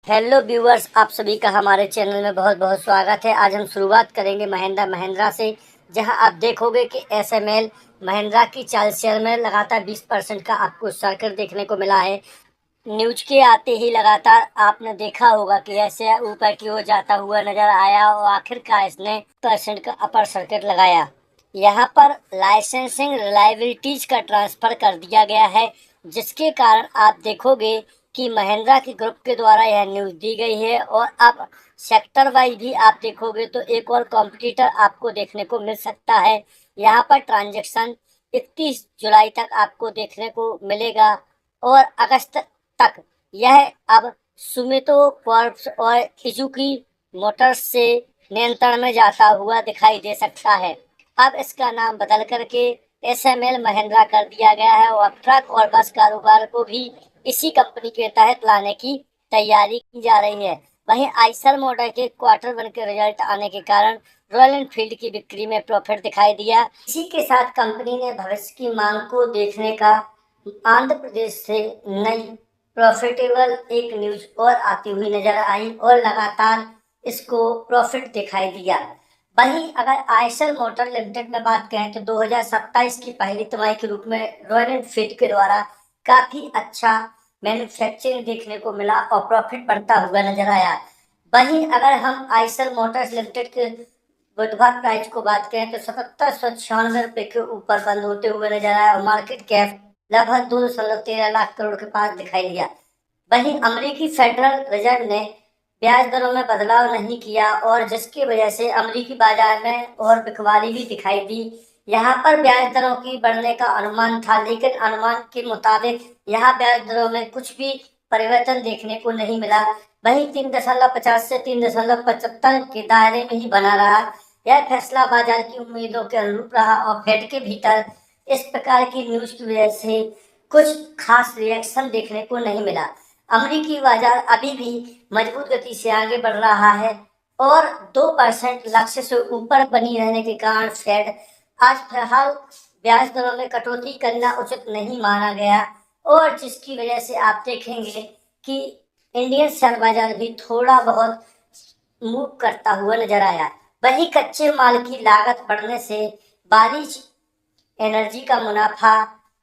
Hello viewers, आप सभी का हमारे चैनल में बहुत बहुत स्वागत है। आज हम शुरुआत करेंगे महिंद्रा से, जहां आप देखोगे कि एसएमएल महिंद्रा की चाल शेयर में लगातार 20% का आपको सर्किट देखने को मिला है। न्यूज के आते ही लगातार आपने देखा होगा कि ऐसे ऊपर की ओर जाता हुआ नजर आया और आखिरकार इसने परसेंट का अपर सर्किट लगाया। यहाँ पर लाइसेंसिंग रिलायबिलिटीज का ट्रांसफर कर दिया गया है, जिसके कारण आप देखोगे कि महिंद्रा के ग्रुप के द्वारा यह न्यूज दी गई है। और अब सेक्टर वाइज भी आप देखोगे तो एक और कॉम्पिटिटर आपको देखने को मिल सकता है। यहाँ पर ट्रांजैक्शन 31 जुलाई तक आपको देखने को मिलेगा और अगस्त तक यह अब सुमितो कॉर्प्स और इजुकी मोटर्स से नियंत्रण में जाता हुआ दिखाई दे सकता है। अब इसका नाम बदल करके एसएमएल महिंद्रा कर दिया गया है और ट्रक और बस कारोबार को भी इसी कंपनी के तहत लाने की तैयारी की जा रही है। वहीं आइसर मॉडल के क्वार्टर वन के रिजल्ट आने के कारण रॉयल एनफील्ड की बिक्री में प्रॉफिट दिखाई दिया। इसी के साथ कंपनी ने भविष्य की मांग को देखने का आंध्र प्रदेश से नई प्रॉफिटेबल एक न्यूज और आती हुई नजर आई और लगातार इसको प्रॉफिट दिखाई दिया। वहीं अगर आइसर मोटर लिमिटेड में बात करें तो 2027 की पहली तिमाही के रूप में रॉयल एनफील्ड के द्वारा काफी अच्छा मैन्युफैक्चरिंग देखने को मिला और प्रॉफिट बढ़ता हुआ नजर आया। वहीं अगर हम आइसर मोटर्स लिमिटेड के बुधवार प्राइस को बात करें तो 7796 रुपए के ऊपर बंद होते हुए नजर आया और मार्केट कैप लगभग 2.13 लाख करोड़ के पास दिखाई दिया। वहीं अमेरिकी फेडरल रिजर्व ने ब्याज दरों में बदलाव नहीं किया और जिसकी वजह से अमेरिकी बाजार में और बिकवाली भी दिखाई दी। यहाँ पर ब्याज दरों की बढ़ने का अनुमान था, लेकिन अनुमान के मुताबिक यहाँ ब्याज दरों में कुछ भी परिवर्तन देखने को नहीं मिला। वहीं 3.50 से 3.75 के दायरे में ही बना रहा। यह फैसला बाजार की उम्मीदों के अनुरूप रहा और फेड के भीतर इस प्रकार की न्यूज की वजह से कुछ खास रिएक्शन देखने को नहीं मिला। अमेरिकी बाजार अभी भी मजबूत गति से आगे बढ़ रहा है और 2% लक्ष्य से ऊपर बनी रहने के कारण फेड आज फिलहाल ब्याज दरों में कटौती करना उचित नहीं माना गया और जिसकी वजह से आप देखेंगे कि इंडियन शेयर बाजार भी थोड़ा बहुत मूव करता हुआ नजर आया। वहीं कच्चे माल की लागत बढ़ने से बारिश एनर्जी का मुनाफा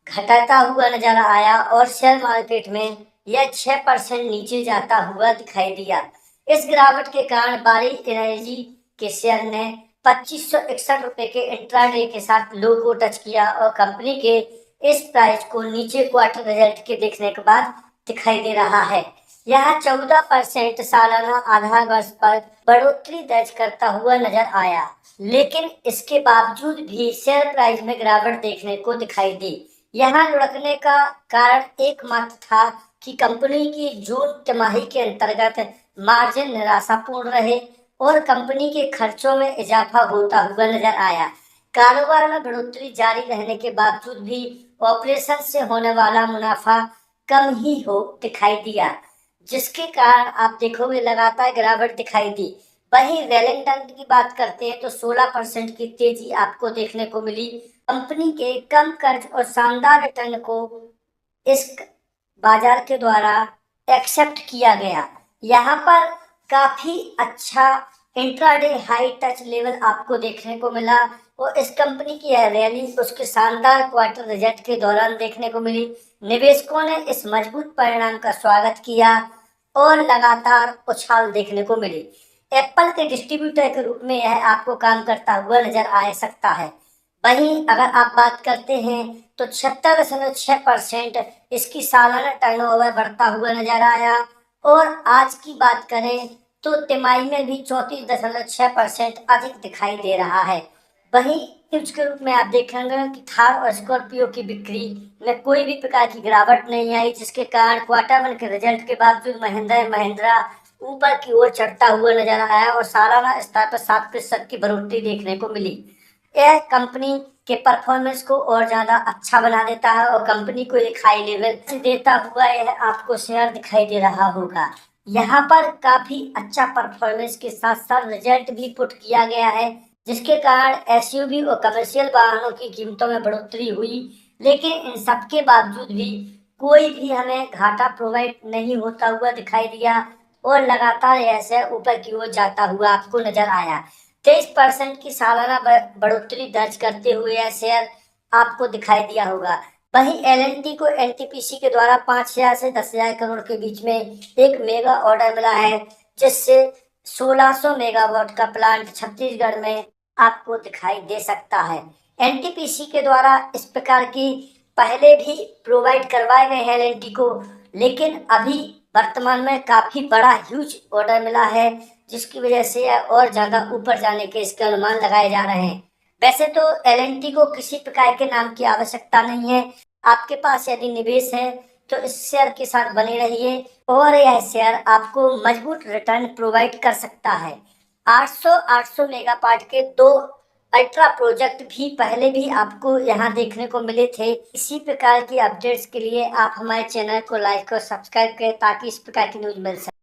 घटाता हुआ नजर आया और शेयर मार्केट में यह 6% नीचे जाता हुआ दिखाई दिया। इस गिरावट के कारण बारिश एनर्जी के शेयर ने 2561 रुपए के इंट्राडे के साथ लो को टच किया और कंपनी के इस प्राइस को नीचे क्वार्टर रिजल्ट के देखने के बाद दिखाई दे रहा है। यह 14% सालाना आधार वर्ष पर बढ़ोतरी दर्ज करता हुआ नजर आया, लेकिन इसके बावजूद भी शेयर प्राइस में गिरावट देखने को दिखाई दी। यहाँ लुढ़कने का कारण एकमात्र था कि कंपनी की जून तिमाही के अंतर्गत मार्जिन निराशापूर्ण रहे और कंपनी के खर्चों में इजाफा होता हुआ नजर आया। कारोबार में बढ़ोतरी जारी रहने के बावजूद भी ऑपरेशन से होने वाला मुनाफा कम ही हो दिखाई दिया, जिसके कारण आप देखोगे लगातार गिरावट दिखाई दी। वहीं वेलिंगटन की बात करते हैं तो 16% की तेजी आपको देखने को मिली। कंपनी के कम कर्ज और शानदार रिटर्न को इस बाजार के द्वारा एक्सेप्ट किया गया। यहाँ पर काफी अच्छा इंट्राडे हाई टच लेवल आपको देखने को मिला और इस कंपनी की यह रैली उसके शानदार क्वार्टर रिजल्ट के दौरान देखने को मिली। निवेशकों ने इस मजबूत परिणाम का स्वागत किया और लगातार उछाल देखने को मिली। एप्पल के डिस्ट्रीब्यूटर के रूप में यह आपको काम करता हुआ नजर आ सकता है। वहीं अगर आप बात करते हैं तो 76.6% इसकी सालाना टर्नओवर बढ़ता हुआ नजर आया और आज की बात करें तो तिमाही में भी 34.6% अधिक दिखाई दे रहा है। वहीं टिप्स के रूप में आप देखेंगे कि थार और स्कॉर्पियो की बिक्री में कोई भी प्रकार की गिरावट नहीं आई, जिसके कारण क्वार्टर वन के रिजल्ट के बावजूद महिंद्रा ऊपर की ओर चढ़ता हुआ नजर आया और सालाना स्तर पर 7% की बढ़ोतरी देखने को मिली। यह कंपनी के परफॉर्मेंस को और ज्यादा अच्छा बना देता है और कंपनी को एक हाई लेवल देता हुआ यह आपको शेयर दिखाई दे रहा होगा। यहाँ पर काफी अच्छा परफॉर्मेंस के साथ साथ रिजल्ट भी पुट किया गया है, जिसके कारण एसयूवी और कमर्शियल वाहनों की कीमतों में बढ़ोतरी हुई, लेकिन इन सबके बावजूद भी कोई भी हमें घाटा प्रोवाइड नहीं होता हुआ दिखाई दिया और लगातार यह शेयर ऊपर की ओर जाता हुआ आपको नजर आया। 23% की सालाना बढ़ोतरी दर्ज करते हुए यह शेयर आपको दिखाई दिया होगा। वहीं एल&टी को एनटीपीसी के द्वारा 5,000 से 10,000 करोड़ के बीच में एक मेगा ऑर्डर मिला है, जिससे 1600 मेगावाट का प्लांट छत्तीसगढ़ में आपको दिखाई दे सकता है। एनटीपीसी के द्वारा इस प्रकार की पहले भी प्रोवाइड करवाए गए हैं एल&टी को, लेकिन अभी वर्तमान में काफी बड़ा ह्यूज ऑर्डर मिला है, जिसकी वजह से और ज्यादा ऊपर जाने के इसके अनुमान लगाए जा रहे हैं। वैसे तो एल&टी को किसी प्रकार के नाम की आवश्यकता नहीं है। आपके पास यदि निवेश है तो इस शेयर के साथ बने रहिए और यह शेयर आपको मजबूत रिटर्न प्रोवाइड कर सकता है। 800 मेगावाट के 2 अल्ट्रा प्रोजेक्ट भी पहले भी आपको यहाँ देखने को मिले थे। इसी प्रकार की अपडेट्स के लिए आप हमारे चैनल को लाइक और सब्सक्राइब करें ताकि इस प्रकार की न्यूज मिल सके।